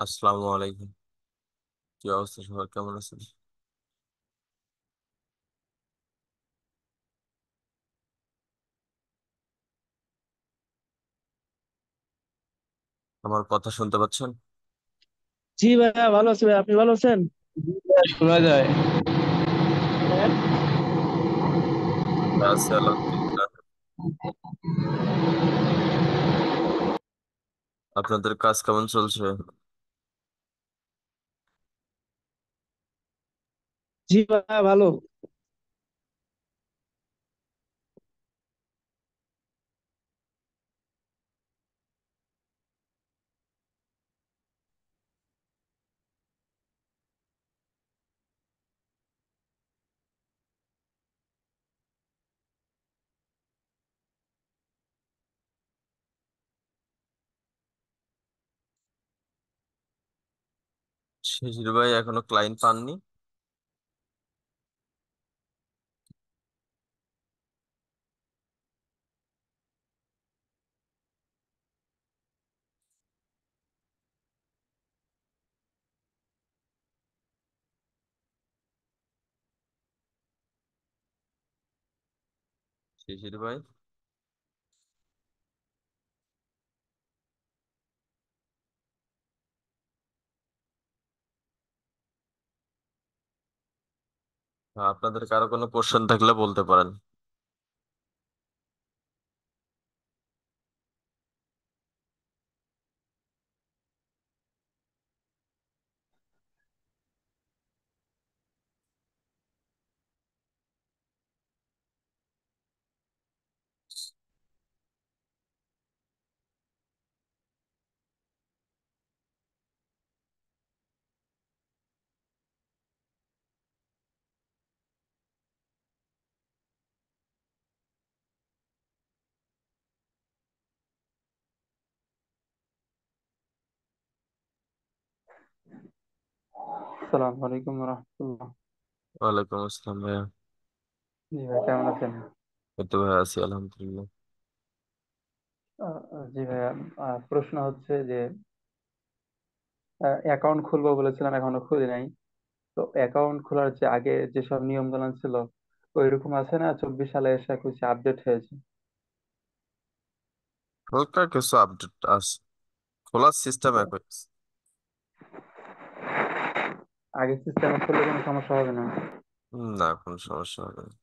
আসসালামু আলাইকুম। কি অবস্থা, সবার কেমন আছেন? আমার কথা শুনতে পাচ্ছেন? জি ভাইয়া, ভালো আছি ভাই। আপনি ভালো আছেন? শোনা যায়। আছে আলহামদুলিল্লাহ। আপনাদের কাজ কেমন চলছে? জি ভাইয়া, ভালো। শিশির ভাই এখনো ক্লায়েন্ট পাননি? শিশির ভাই, আপনাদের কারো কোনো কোশ্চেন থাকলে বলতে পারেন। আসসালামু আলাইকুম রহমতুল্লাহ। ওয়ালাইকুম আসসালাম ভাইয়া। জি ভাই, কেমন আছেন? এই তো ভাই আছি আলহামদুলিল্লাহ। জি ভাইয়া, প্রশ্ন হচ্ছে যে অ্যাকাউন্ট খুলবো বলেছিলাম, এখনো খুলি নাই। তো অ্যাকাউন্ট খোলার যে আগে যেসব নিয়ম কানুন ছিল ওইরকম আছে না? 24 সালে এসে কিছু আপডেট হয়েছে। হালকা কিছু আপডেট আছে, খোলার সিস্টেম তো একই আছে। আগের সিস্টেমে খুললে কোনো সমস্যা হবে না? না, কোনো সমস্যা হবে না।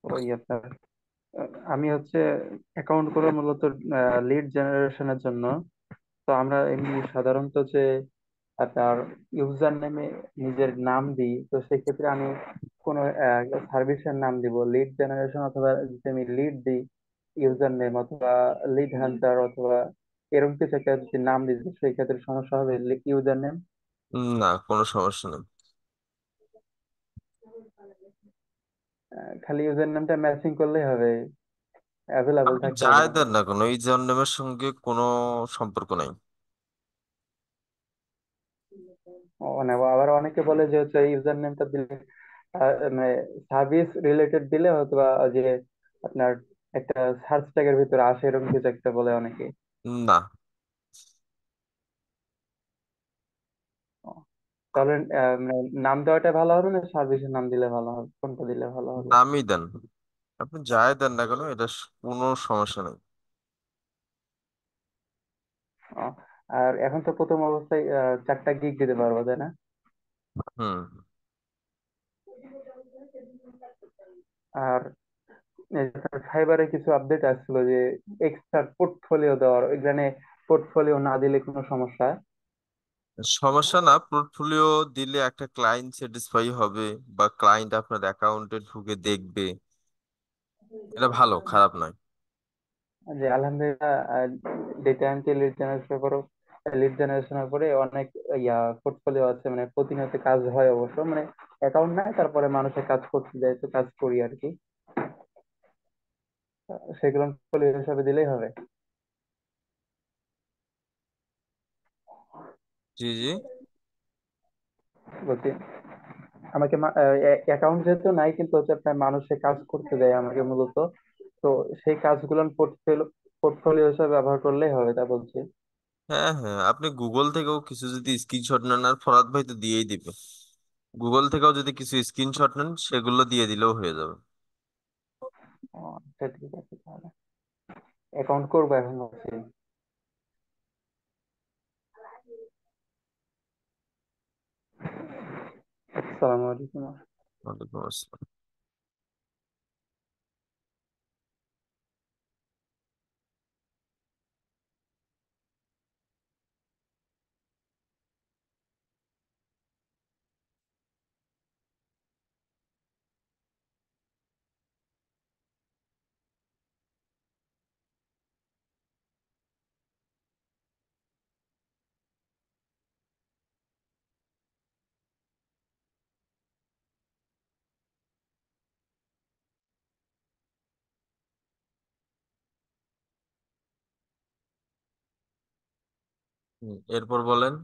ওই আপনার আমি হচ্ছে অ্যাকাউন্ট করবো মূলত লিড জেনারেশনের জন্য। তো আমরা এমনি সাধারণত যে আপনার ইউজার নেমে নিজের নাম দিই, তো সেক্ষেত্রে আমি কোনো সার্ভিসের নাম দিব লিড জেনারেশন, অথবা যদি আমি লিড দিই ইউজার নেম, অথবা লিড হান্টার, অথবা এরকম কিছু একটা যদি নাম দিই, তো সেই ক্ষেত্রে সমস্যা হবে ইউজার নেম? না, কোনো সমস্যা নেই। খালি ইউজার নেমটা ম্যাচিং করলেই হবে, অ্যাভেলেবল আপনি থাকতে হবে যাই না? দেন না কোনো, এই জন্মের সঙ্গে কোনো সম্পর্ক নাই। মানে আবার অনেকে বলে যে হচ্ছে ইউজার নেমটা দিলে মানে সার্ভিস রিলেটেড দিলে হয়তো বা যে আপনার একটা সার্চ ট্যাগের ভিতরে আসে, এরকম কিছু একটা বলে অনেকে। না, ও, তাহলে মানে নাম দেওয়াটা ভালো হবে না সার্ভিসের নাম দিলে ভালো হবে? কোনটা দিলে ভালো হবে? নামই দেন। আপনি যাই দেন না কেন, এটা কোনো সমস্যা নেই। ও, আর এখন তো প্রথম অবস্থায় 4টা গিগ দিতে পারবো, তাই না? হুম। আর ফাইবারে কিছু আপডেট আসছিল যে এক্সট্রা পোর্টফোলিও দেওয়ার, এখানে পোর্টফোলিও না দিলে কোনো সমস্যা? সমস্যা না, পোর্টফোলিও দিলে একটা ক্লায়েন্ট স্যাটিসফাই হবে, বা ক্লায়েন্ট আপনার অ্যাকাউন্টে ঢুকে দেখবে। এটা ভালো, খারাপ নয়। যে আলহামদুলিল্লাহ, ডেটা এন্ট্রি লিড জেনারেশনের পরে অনেক পোর্টফোলিও আছে, মানে প্রতিনিয়ত কাজ হয় অবশ্য, মানে অ্যাকাউন্ট নাই, তারপরে মানুষের কাজ করতে যায়, তো কাজ করি আর কি। সেগুলো পোর্টফোলিও হিসাবে দিলেই হবে? জি জি। বলছি, আমাকে অ্যাকাউন্ট যেহেতু নাই, কিন্তু হচ্ছে আপনার মানুষের কাজ করতে দেয় আমাকে মূলত, তো সেই কাজগুলো পোর্টফোলিও হিসাবে ব্যবহার করলেই হবে, তা বলছি। হ্যাঁ হ্যাঁ, আপনি গুগল থেকেও কিছু যদি স্ক্রিনশট নেন, আর ফরহাদ ভাই তো দিয়েই দিবে। গুগল থেকেও যদি কিছু স্ক্রিনশট নেন সেগুলো দিয়ে দিলেও হয়ে যাবে। আচ্ছা ঠিক আছে, তাহলে অ্যাকাউন্ট করবো এখন হচ্ছে। আসসালামু আলাইকুম। ওয়ালাইকুম আসসালাম। এরপর বলেন।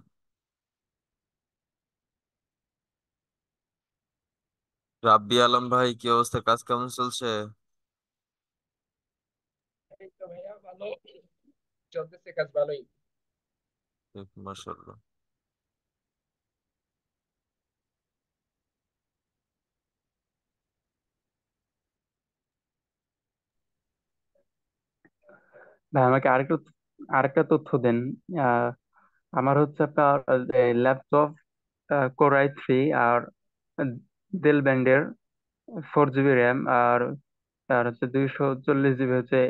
রাব্বি আলম ভাই, কি অবস্থা? কাজ কেমন চলছে? এই তো ভাইয়া ভালো চলতেছে, কাজ ভালোই। মাশাআল্লাহ। ভাই আমাকে আরেকটা তথ্য দেন। আহ, আমার হচ্ছে আপনার ল্যাপটপ কোর i3 আর ডেল ব্যান্ডের 4 জিবি র্যাম আর আর হচ্ছে 240 জিবি হচ্ছে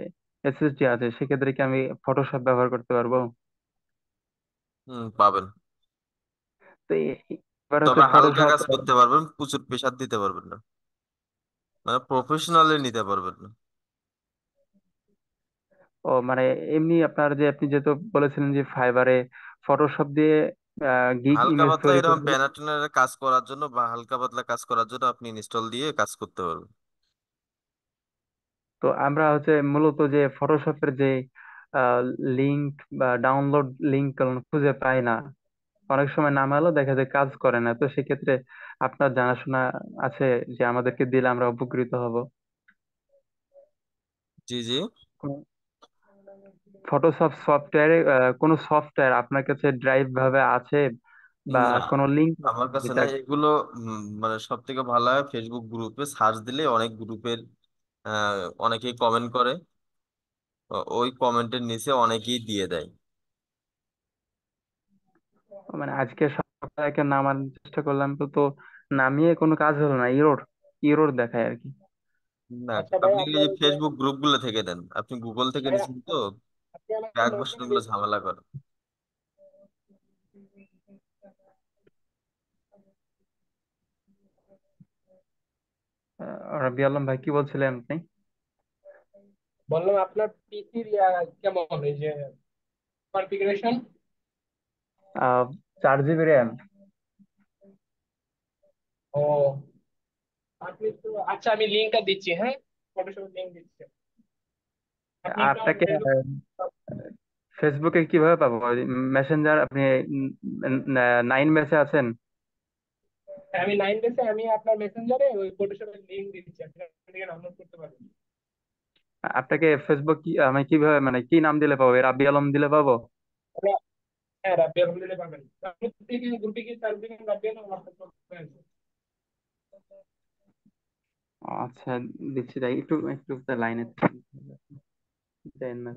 এসএসডি আছে, সেক্ষেত্রে কি আমি ফটোশপ ব্যবহার করতে পারবো? পাবেন। তো এবার হচ্ছে তবে হালকা ফটোশপ। কাজ করতে পারবেন, প্রচুর প্রেসার দিতে পারবেন না, মানে প্রফেশনালি নিতে পারবেন না। ও মানে এমনি আপনার যে আপনি যেহেতু বলেছিলেন যে ফাইবারে ফটোশপ দিয়ে গিগ হালকা ইমেজ পাতলা তৈরি এরকম করবেন। ব্যানার ট্যানারের কাজ করার জন্য বা হালকা পাতলা কাজ করার জন্য আপনি ইনস্টল দিয়ে কাজ করতে পারবেন। তো আমরা হচ্ছে মূলত যে ফটোশপের যে লিংক বা ডাউনলোড লিংক খুঁজে পাই না, অনেক সময় নামালো দেখা যায় কাজ করে না, তো সেক্ষেত্রে আপনার জানাশোনা আছে যে আমাদেরকে দিলে আমরা উপকৃত হব? জি জি। ফটোশপ সফটওয়্যারে কোনো সফটওয়্যার আপনার কাছে ড্রাইভ ভাবে আছে বা না, কোনো লিংক আছে আমার কাছে যেটা? নাই এগুলো। মানে সব থেকে ভালো হয় ফেসবুক গ্রুপে সার্চ দিলে অনেক গ্রুপের অনেকেই কমেন্ট করে। ওই কমেন্টের নিচে অনেকেই দিয়ে দেয়। মানে আজকে সকালে নামানোর চেষ্টা করলাম, তো তো নামিয়ে কোনো কাজ হলো না, ইরোর ইরোর দেখায় আর কি। না, আচ্ছা ভাই, আপনি ওই আপনার যে ফেসবুক গ্রুপ গুলো থেকে দেন, আপনি গুগল থেকে ভাইয়া নিচ্ছেন তো। আপনি আমাকে ক্র্যাক ভার্সন মেসেঞ্জারে গুলো ঝামেলা করে। রাবি আলম ভাই কি বলছিলেন আপনি? বললাম আপনার পিসির কেমন এই যে কনফিগারেশন। 4 GB RAM. ও আপনি তো, আচ্ছা আমি লিঙ্কটা দিচ্ছি, হ্যাঁ ফটোশপ লিঙ্ক দিচ্ছি, আপনি একটু আমার আপনাকে ফেসবুক। ফেসবুকে কিভাবে পাবো? মেসেঞ্জার আপনি 9 মেসে আছেন? আমি 9 ডেজে আমি আপনার মেসেঞ্জারে ওই ফটোশপের লিঙ্ক দিচ্ছি, আপনি ওখান থেকে ডাউনলোড করতে পারবেন। আপনাকে ফেসবুক কি আমি কিভাবে মানে কি নাম দিলে পাবো? রাবি আলম দিলে পাবো? আমরা- হ্যাঁ রাব্বি আলহামদুলিল্লাহ পাবেন। আপনি গ্রুপে কি তার দিকে রাব্বি আলম আমার সাথে আছে। আচ্ছা, দিচ্ছি, তাই একটু একটু লাইনে দেন না।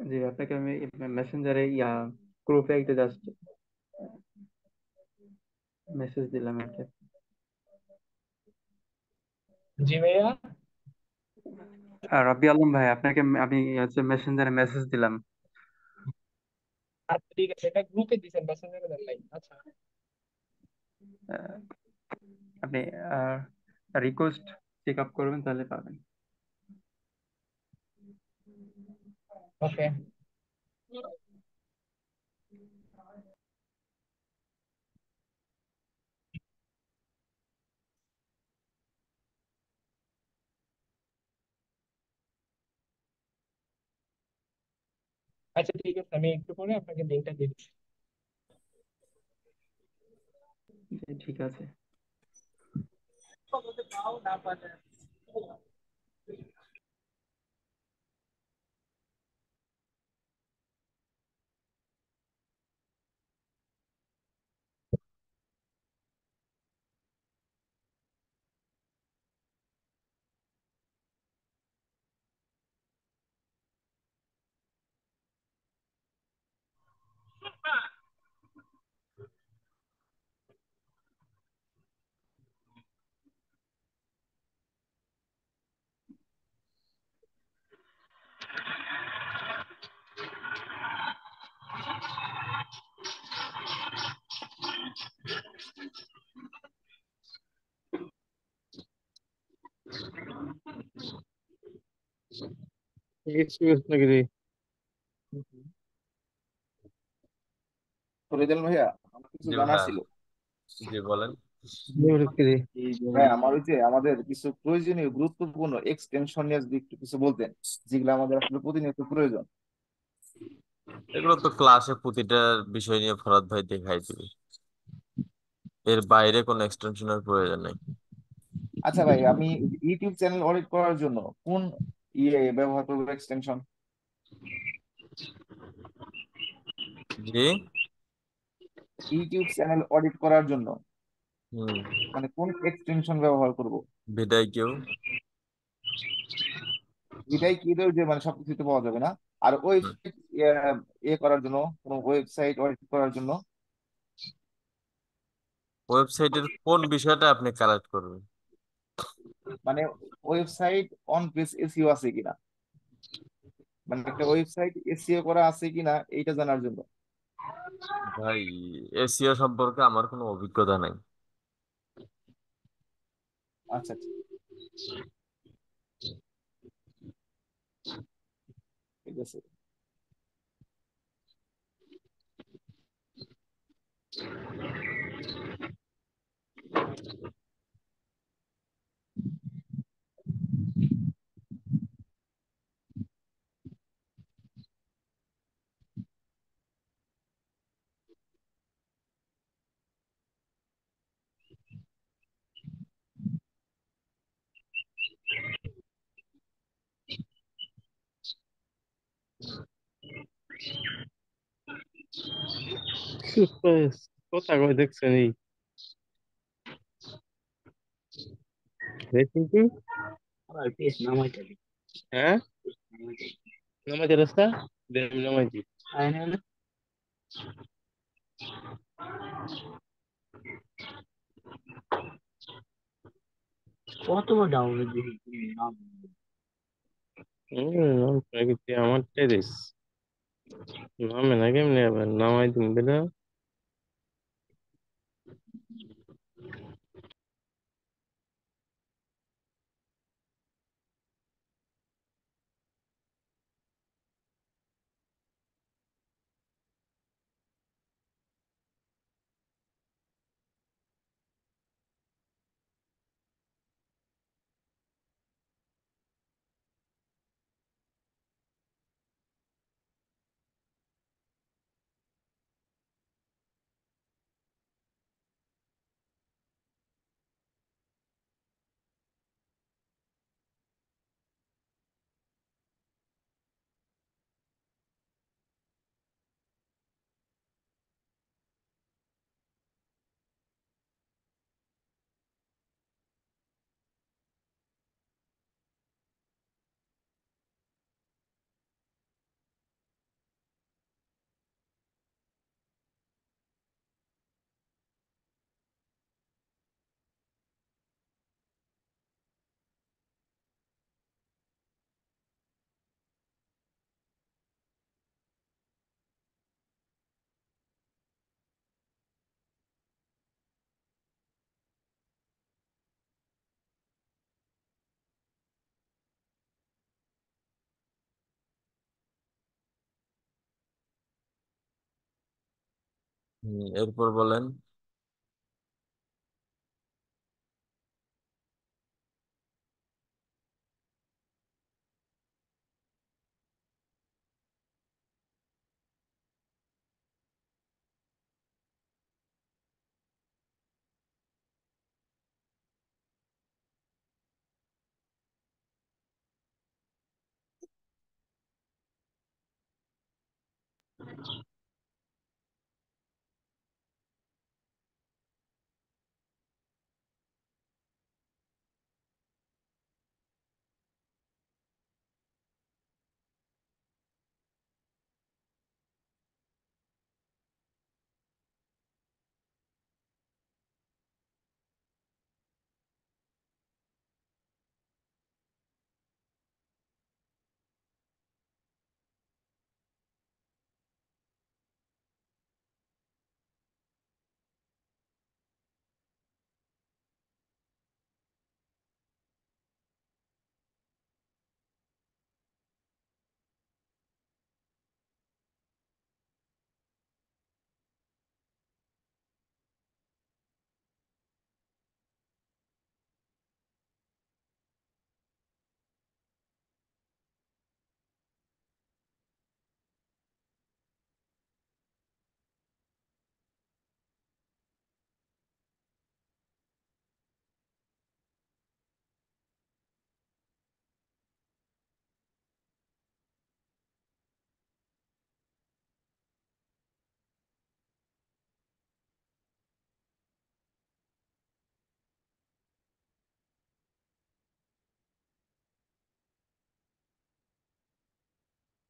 জি, আপনাকে আমি মেসেঞ্জারে গ্রুপে একটা জাস্ট মেসেজ দিলাম আর কি। জি ভাইয়া। রাবি আলম ভাই, আপনাকে আমি হচ্ছে মেসেঞ্জারে মেসেজ দিলাম। আচ্ছা ঠিক আছে, এটা গ্রুপে দিছেন মেসেঞ্জারে দেন নাই, আচ্ছা। আহ, আপনি রিকোয়েস্ট চেক আপ করবেন তাহলে পাবেন। ওকে। আচ্ছা ঠিক আছে, আমি একটু পরে আপনাকে লিঙ্কটা দিয়ে দিচ্ছি। জি, ঠিক আছে। এক্সকিউজ নাকি রে? ফরিদুল ভাইয়া, আমার কিছু জি জানার ভাইয়া। ছিল। জি বলেন। কি রে? ভাই আমার ওই যে আমাদের কিছু প্রয়োজনীয় গুরুত্বপূর্ণ এক্সটেনশন নিয়ে যদি একটু কিছু বলতেন, যেগুলো আমাদের আসলে প্রতিনিয়ত প্রয়োজন। এগুলো তো ক্লাসে প্রতিটা বিষয় নিয়ে ফরাদ ভাই দেখাই দিবে, এর বাইরে কোনো এক্সটেনশনের প্রয়োজন নেই। আচ্ছা ভাই, আমি ইউটিউব চ্যানেল অডিট করার জন্য কোন ব্যবহার করবো এক্সটেনশন? জি। ইউটিউব চ্যানেল অডিট করার জন্য হুম। মানে কোন এক্সটেনশন ব্যবহার করব? বিদায় কেউ। এটাই কি যে মানে সবকিছুতে পাওয়া যাবে না? আর ওয়েবসাইট করার জন্য, কোনো ওয়েবসাইট অডিট করার জন্য? ওয়েবসাইটের কোন বিষয়টা আপনি কালেক্ট করবেন? মানে ওয়েবসাইট অন পেজ এসইও আছে কিনা, মানে একটা ওয়েবসাইট এসইও করা আছে কিনা এইটা জানার জন্য। ভাই, এসইও সম্পর্কে আমার কোনো অভিজ্ঞতা নাই। আচ্ছা আচ্ছা, ঠিক আছে। কথা কই দেখছেন এই কিন্তু হ্যাঁ নামাইতে রাস্তা নামাইছি আমারটাই দিস নামে না কেমনি আবার নামাই দিন বেটা এরপর বলেন।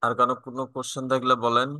আর কোনো কোশ্চেন থাকলে বলেন।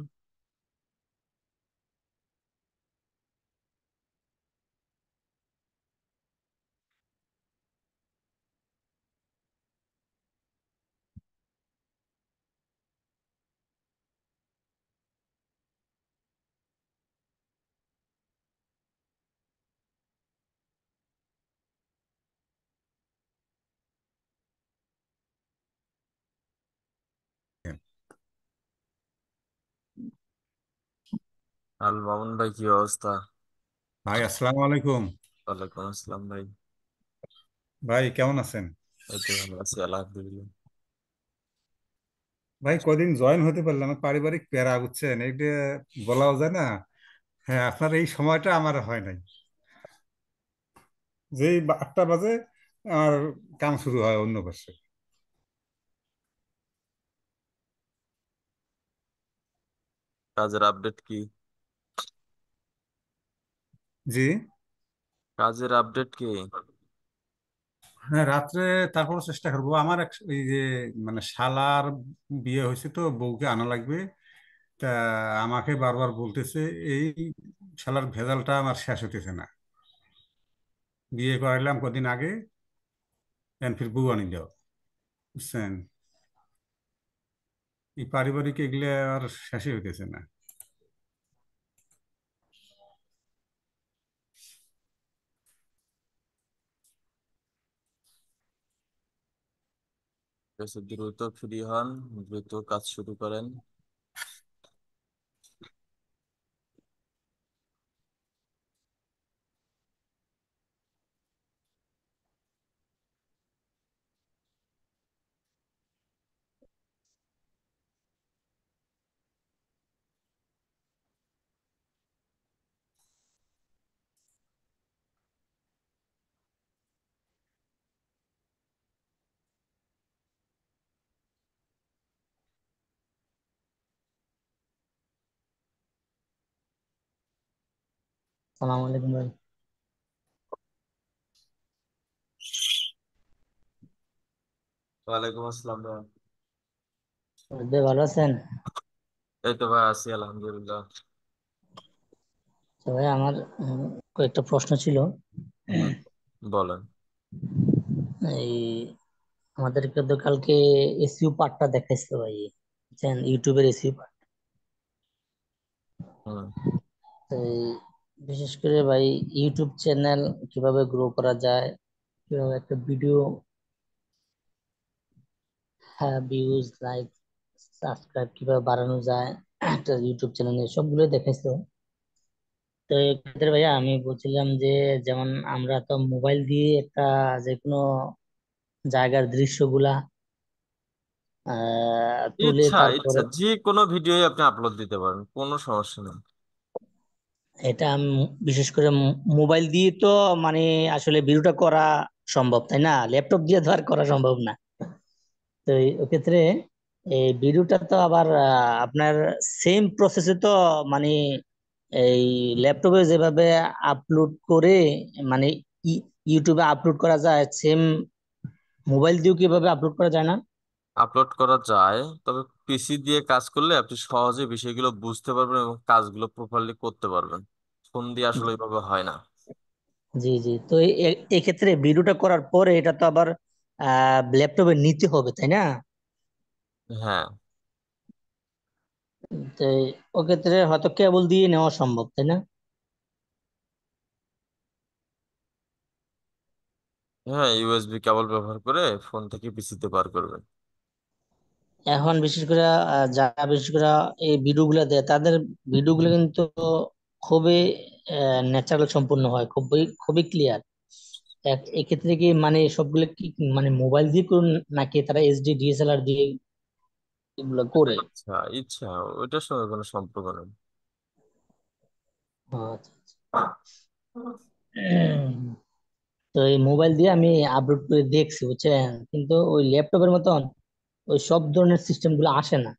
আল মামুন ভাই, কি অবস্থা? ভাই আসসালামু আলাইকুম। ওয়ালাইকুম আসসালাম ভাই। ভাই কেমন আছেন? এই তো ভালো আছি, আলহামদুলিল্লাহ। ভাই কদিন জয়েন হতে পারলাম না, পারিবারিক প্যারা, বুঝছেন, এইটা বলাও যায় না। হ্যাঁ, আপনার এই সময়টা আমার হয় নাই। যেই 8টা বাজে আমার কাম শুরু হয় অন্য পাশে। কাজের আপডেট কি? জি। কাজের আপডেট কি? হ্যাঁ, রাত্রে তারপর চেষ্টা করবো। আমার এই যে মানে শালার বিয়ে হয়েছে, তো বউকে আনা লাগবে। তা আমাকে বারবার বলতেছে, এই শালার ভেজালটা আমার শেষ হতেছে না। বিয়ে করাইলাম কদিন আগে, এখন ফির বউ আনি দাও, বুঝছেন। এই পারিবারিক এগুলো আর শেষই হইতেছে না। বেশি দ্রুত ফ্রি হন, দ্রুত কাজ শুরু করেন। সালাম আলাইকুম ভাই। ওয়ালাইকুম আসসালাম ভাই। ভাই ভালো আছেন? এই তো ভাই আছি, আলহামদুলিল্লাহ। তো ভাই আমার কয়েকটা প্রশ্ন ছিল। হুম, বলেন। এই আমাদেরকে তো কালকে এসইউ পার্টটা দেখাইছিল ভাই, বুঝছেন, ইউটিউবের এসইউ পার্ট। হুম। বিশেষ করে ভাই ইউটিউব চ্যানেল কিভাবে গ্রো করা যায়, কিভাবে একটা ভিডিও ভিউজ, লাইক, সাবস্ক্রাইব কিভাবে বাড়ানো যায় একটা ইউটিউব চ্যানেলে, সবগুলোই দেখাইছিল। তো এক্ষেত্রে ভাইয়া আমি বলছিলাম যে যেমন আমরা তো মোবাইল দিয়ে একটা যে কোনো জায়গার দৃশ্যগুলা তুলে ইচ্ছা তারপরে ইচ্ছা যে কোনো ভিডিওই আপনি আপলোড দিতে পারেন, কোনো সমস্যা নেই। এটা বিশেষ করে মোবাইল দিয়ে তো মানে আসলে ভিডিওটা করা সম্ভব, তাই না? ল্যাপটপ দিয়ে তো আর করা সম্ভব না। তো ওক্ষেত্রে এই ভিডিওটা তো আবার আপনার সেম প্রসেসে তো মানে এই ল্যাপটপে যেভাবে আপলোড করে মানে ইউটিউবে আপলোড করা যায়, সেম মোবাইল দিয়েও কিভাবে আপলোড করা যায় না? আপলোড করা যায়, তবে পিসি দিয়ে কাজ করলে আপনি সহজে বিষয়গুলো বুঝতে পারবেন এবং কাজগুলো প্রপারলি করতে পারবেন। ফোন দিয়ে আসলে এইভাবে হয় না। জি জি। তো এক্ষেত্রে ভিডিওটা করার পরে এটা তো আবার ল্যাপটপে নিতে হবে, তাই না? হ্যাঁ তো ওক্ষেত্রে হয়তো কেবল দিয়ে নেওয়া সম্ভব, তাই না? হ্যাঁ, ইউএসবি কেবল ব্যবহার করে ফোন থেকে পিসিতে পার করবেন। এখন বিশেষ করে যারা বিশেষ করে এই ভিডিও গুলা দেয় তাদের ভিডিও গুলো কিন্তু খুবই ন্যাচারাল সম্পূর্ণ হয়, খুবই খুবই ক্লিয়ার। এক্ষেত্রে কি মানে সবগুলো কি মানে মোবাইল দিয়ে করুন নাকি তারা এইচডি ডিএসএলআর দিয়ে এগুলো করে? ইচ্ছা ইচ্ছা, ওইটার সঙ্গে কোনো সম্পর্ক নেই। আচ্ছা। তো এই মোবাইল দিয়ে আমি আপলোড করে দেখছি বুঝছেন, কিন্তু ওই ল্যাপটপের মতন ওই সব ধরনের সিস্টেম গুলো আসে না।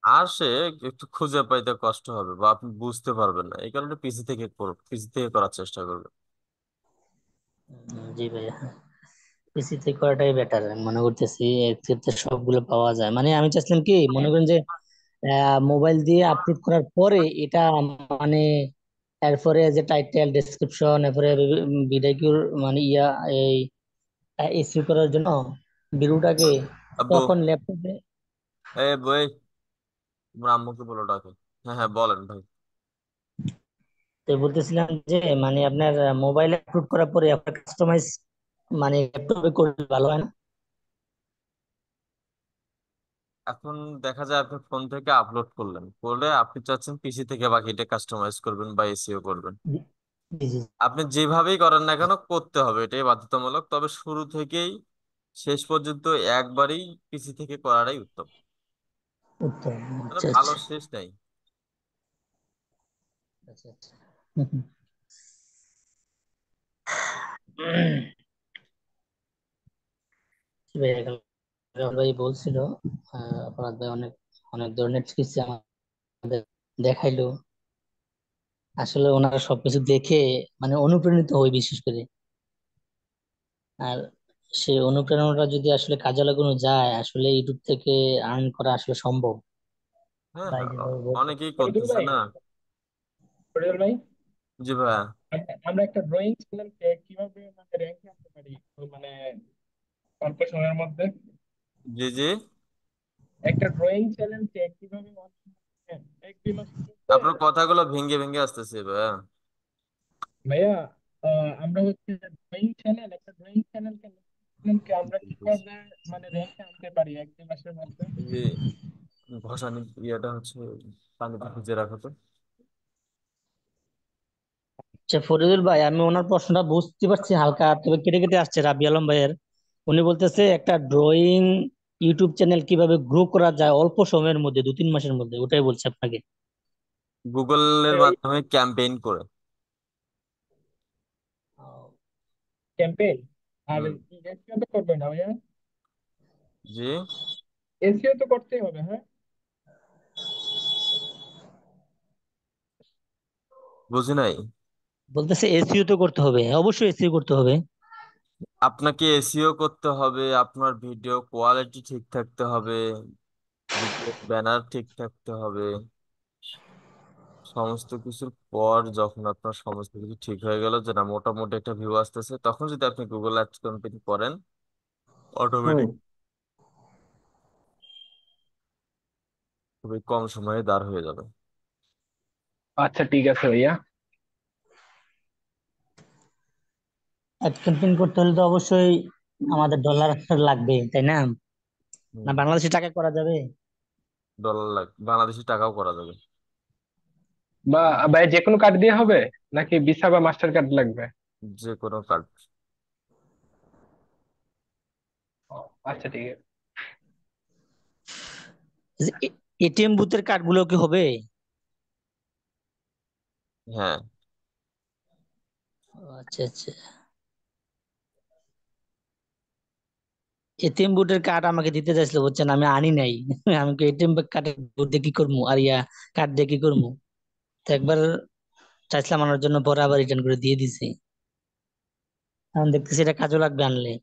আর সে একটু খুঁজে পাইতে কষ্ট হবে বা আপনি বুঝতে পারবেন না, এই কারণে পিসি থেকে করার চেষ্টা করবেন। জি ভাইয়া, পিসি তে করাটাই বেটার মনে করতেছি। এক্ষেত্রে সবগুলো পাওয়া যায়। মানে আমি চাচ্ছিলাম কি, মনে করেন যে মোবাইল দিয়ে আপলোড করার পরে এটা মানে এরপরে যে টাইটেল ডেসক্রিপশন এরপরে ভিডিও মানে এই এসইও করার জন্য ভিডিওটাকে আব্বু, তখন ল্যাপটপে। এই বই, তোমার আম্মুকে বলো ডাকে। হ্যাঁ হ্যাঁ, বলেন ভাই। তো বলতেছিলাম যে মানে আপনার মোবাইলে আপলোড করার পরে আপনার কাস্টমাইজ মানে ল্যাপটপে করলে ভালো হয় না? এখন দেখা যায় আপনি ফোন থেকে আপলোড করলেন, করলে আপনি চাচ্ছেন পিসি থেকে বাকিটা কাস্টমাইজ করবেন বা এসইও করবেন। জি জি জি। আপনি যেভাবেই করেন না কেন করতে হবে, এটাই বাধ্যতামূলক। তবে শুরু থেকেই শেষ পর্যন্ত একবারই পিসি থেকে করাটাই উত্তম। উত্তম। মানে আচ্ছা ভালো আচ্ছা শেষ নাই। আচ্ছা আচ্ছা। হুম, হুম। জি ভাই, রাহুল ভাই বলছিল অপরাধ ভাই অনেক অনেক ধরনের চিকিৎসা আমাদের দেখাইলো। আসলে ওনারা সবকিছু দেখে মানে অনুপ্রাণিত হই বিশেষ করে। আর সেই অনুপ্রেরণাটা যদি আসলে কাজে লাগানো যায়, আসলে ইউটিউব থেকে আর্ন করা আসলে সম্ভব। হ্যাঁ ভাই হ্যাঁ, যেভাবে বলছে। অনেকেই ফরিদুল করতেছে ভাই, না। ফরিদুল ভাই, জি ভাইয়া। আমরা একটা ড্রয়িং চ্যানেলকে কিভাবে মানে র্যাঙ্কে আনতে পারি, তো মানে অল্প সময়ের মধ্যে জি জি। একটা ড্রয়িং চ্যানেলকে কিভাবে এক দুই মাসের মধ্যে। আপনার কথাগুলো ভেঙে ভেঙে আসতেছে ভাইয়া। ভাইয়া, আমরা হচ্ছে একটা ড্রয়িং চ্যানেলকে আমরা কিভাবে মানে র্যাঙ্কে আনতে পারি এক দুই মাসের মধ্যে? জি, ঘষানি ইয়েটা হচ্ছে, পানিতে ভিজে রাখো তো। আচ্ছা ফরিদুল ভাই, আমি ওনার প্রশ্নটা বুঝতে পারছি হালকা, তবে কেটে কেটে আসছে রাবি আলম ভাইয়ের। উনি বলতেছে একটা ড্রয়িং ইউটিউব চ্যানেল কিভাবে গ্রো করা যায় অল্প সময়ের মধ্যে, 2-3 মাসের মধ্যে, ওটাই বলছে আপনাকে। গুগলের মাধ্যমে ক্যাম্পেইন করে। ক্যাম্পেইন আর হুম। এসইও তো করবে না ভাইয়া? জি, এসইও তো করতেই হবে, হ্যাঁ। বুঝি নাই। বলতেছে এসইও তো করতে হবে, অবশ্যই এসইও করতে হবে। আপনাকে এসইও করতে হবে, আপনার ভিডিও কোয়ালিটি ঠিক থাকতে হবে, ভিডিও ব্যানার ঠিক থাকতে হবে। সমস্ত কিছুর পর যখন আপনার সমস্ত কিছু ঠিক হয়ে গেল, যে না মোটামুটি একটা ভিউ আসতেছে, তখন যদি আপনি গুগল অ্যাডস ক্যাম্পেইন করেন, হুম। অটোমেটিক খুবই কম সময়ে দাঁড় হয়ে যাবে। আচ্ছা ঠিক আছে ভাইয়া। অ্যাড ক্যাম্পেইন করতে হলে তো অবশ্যই আমাদের ডলার লাগবে, তাই না? না বাংলাদেশি টাকা করা যাবে? ডলার লাগ, বাংলাদেশি টাকাও করা যাবে। বা ভাই যে কোনো কার্ড দিয়ে হবে নাকি ভিসা বা মাস্টার কার্ড লাগবে? যে কোনো কার্ড। ও, আচ্ছা ঠিক আছে। এটিএম বুথের কার্ডগুলো কি হবে? হ্যাঁ। ও, আচ্ছা আচ্ছা। এটিএম বুথের কার্ড আমাকে দিতে চাইছিল, বুঝছেন, আমি আনি নাই। আমি এটিএম কার্ডের বুথ দিয়ে কি করবো, আর কার্ড দিয়ে কি করবো? তো একবার চাইছিলাম আনার জন্য, পরে আবার রিটার্ন করে দিয়ে দিছি। এখন দেখতেছি এটা কাজও লাগবে আনলে।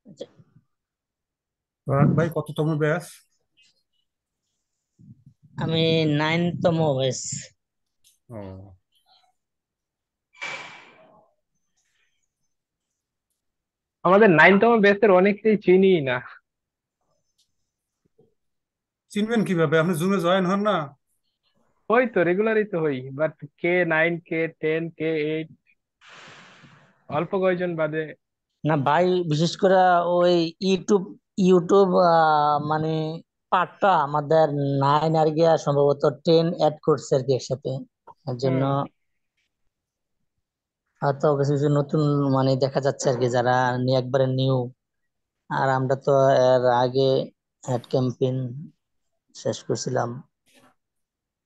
আচ্ছা, রাহাত ভাই কততম ব্যাচ? আমি 9তম ব্যাচ। ও, আমাদের 9তম ব্যাচের অনেকেই চিনি না। চিনবেন কিভাবে? আপনি জুমে জয়েন হন না? ওই তো রেগুলারই তো হই, বাট কে 9 কে 10 কে 8 অল্প কয়েকজন বাদে। না ভাই, বিশেষ করে ওই ইউটিউব ইউটিউব মানে পার্টটা আমাদের 9 আর গিয়া সম্ভবত 10 অ্যাড করছে আর কি একসাথে। এর জন্য হুম। হয়তো কিছু কিছু নতুন মানে দেখা যাচ্ছে আর কি, যারা একবারে নিউ। আর আমরা তো এর আগে অ্যাড ক্যাম্পেইন শেষ করছিলাম,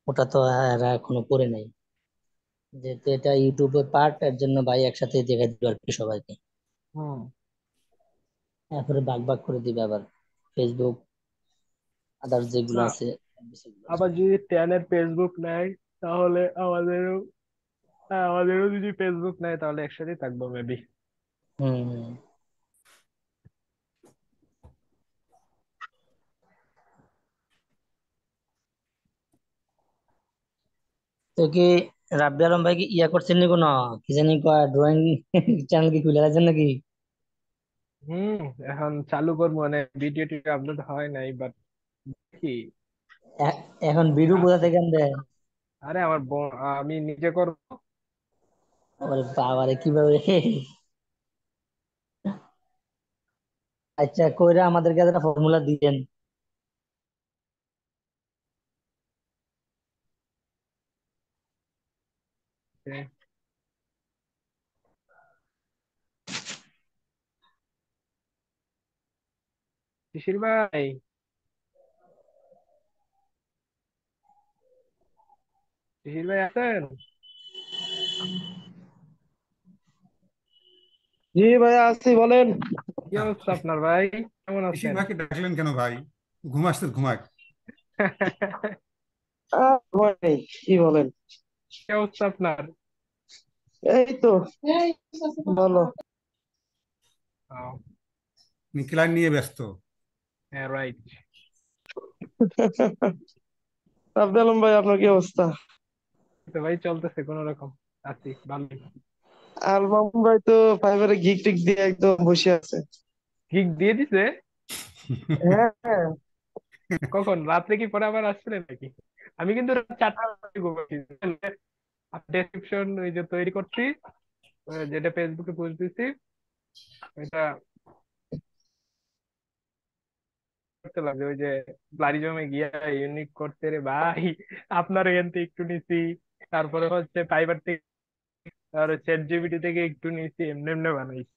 ওটা তো এরা এখনো করে নাই। যেহেতু এটা ইউটিউবের পার্ট, এর জন্য ভাই একসাথে দেখে দিবে আর কি সবাইকে। হুম। তারপরে ভাগ ভাগ করে দিবে আবার ফেসবুক, আদার্স যেগুলো না, আছে সেগুলো আবার সব। যদি 10 এর ফেসবুক নেয় তাহলে আমাদেরও, হ্যাঁ, আমাদেরও যদি ফেসবুক নেয় তাহলে একসাথে থাকবো মেবি। হম হম। তো কি রাব্বি আলম ভাই কি ইয়া করছেন নি কোনো, কি জানি কয়, ড্রয়িং চ্যানেল কি খুলে রাখছেন নাকি? হুম। এখন চালু করবো, মানে ভিডিও টিডিও আপলোড হয় নাই, বাট কি। এখন বিরু কোথা থেকে আনবে? আরে আমার আমি নিজে করবো। ওরে বাবারে, কিভাবে? আচ্ছা, কইরা আমাদেরকে একটা ফর্মুলা দিবেন। শিশির ভাই, শিশির ভাই আছেন? জি ভাইয়া আছি, বলেন। কি অবস্থা আপনার ভাই, কেমন শিশির আছেন? ভাইকে ডাকলেন কেন ভাই? ঘুমাচ্ছে, ঘুমাক। ভাই কি বলেন? কি অবস্থা আপনার? এই তো ভালো। ও, ক্লায়েন্ট নিয়ে ব্যস্ত। হ্যাঁ রাইট। আব্দুল আলম ভাই, আপনার কি অবস্থা? তো ভাই চলতেছে কোন রকম, আছি ভালোই। আর মামুন ভাই তো ফাইবারে গিগ টিক দিয়ে একদম বসে আছে। গিগ দিয়ে দিছে? হ্যাঁ হ্যাঁ। কখন, রাত্রে কি পরে আবার আসছিলেন নাকি? আমি কিন্তু রাত 4টার ঘুমাইছি। ডেসক্রিপশন ওই যে তৈরি করছি, যেটা ফেসবুকে পোস্ট দিছি, ওইটা করতে লাগে। ওই যে প্লারিজমে গিয়া ইউনিক করতে রে ভাই, আপনার এখান থেকে একটু নিছি, তারপরে হচ্ছে ফাইবার থেকে আর চ্যাট জিপিটি থেকে একটু নিছি, এমনি এমনি বানাইছি।